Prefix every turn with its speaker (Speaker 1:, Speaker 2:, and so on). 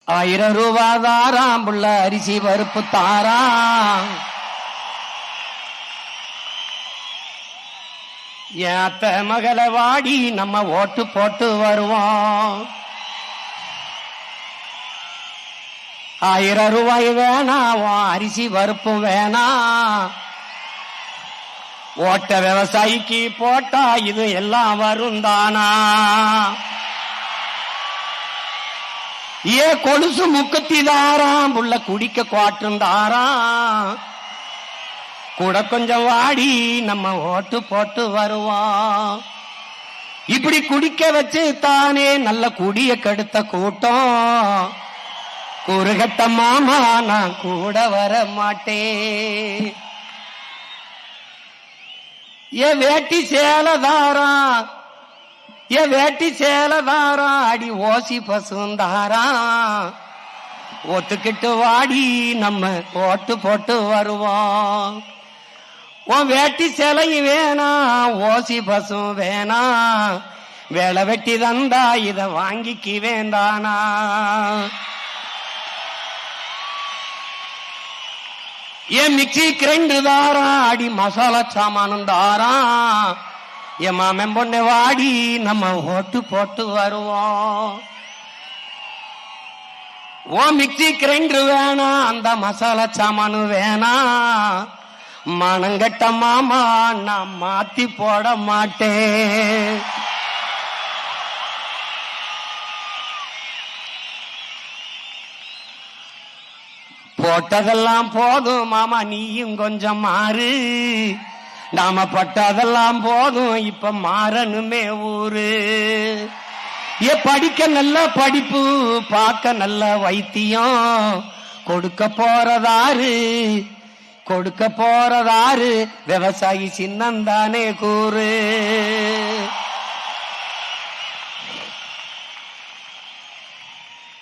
Speaker 1: 1000 ரூபா தாராம் புள்ள அரிசி பருப்பு தாராம். ஏத்த மகள வாடி நம்ம ஓட்டு போட்டு வருவோம். 1000 ரூபாய் வேணாம், அரிசி பருப்பு வேணாம். ஓட்ட விவசாயிக்கு போட்டா இது எல்லாம் வரும் தானா? ஏ கொலுசு முக்கத்தி தாராம் புள்ள குடிக்க குவாட்டும் தாராம். கூட கொஞ்சம் வாடி நம்ம ஓட்டு போட்டு வருவோம். இப்படி குடிக்க வச்சு தானே நல்ல குடிய கெடுத்த கூட்டம். கூறுகட்ட மாமா நான் கூட வர மாட்டேன். ஏ வேட்டி சேலதாரா, ஏ வேட்டி சேலதாரா, அடி ஓசி பசுந்தாரா. ஒத்துக்கிட்டு வாடி நம்ம ஓட்டு போட்டு வருவோம். உன் வேட்டி சேலையும் வேணாம், ஓசி பசும் வேணாம். வேலை வெட்டி தந்தா இத வாங்கிக்கு வேண்டானா? ஏன் மிக்சி கிரைண்டர் தாரா, அடி மசாலா சாமானும் தாரா. என் மாமன் பொண்ணு வாடி நம்ம ஓட்டு போட்டு வருவோம். ஓ மிக்சி கிரைண்டர் வேணாம், அந்த மசாலா சாமானு வேணாம். மனங்கட்ட மாமா நான் மாத்தி போட மாட்டேன். போட்டதெல்லாம் போதும் மாமா, நீயும் கொஞ்சம் மாறு. நாம பட்டதெல்லாம் போதும், இப்ப மாறணுமே ஊரு. ஏ படிக்க நல்ல படிப்பு, பார்க்க நல்ல வைத்தியம். கொடுக்க போறதாரு, கொடுக்க போறதாரு, விவசாயி சின்னந்தானே கூறு.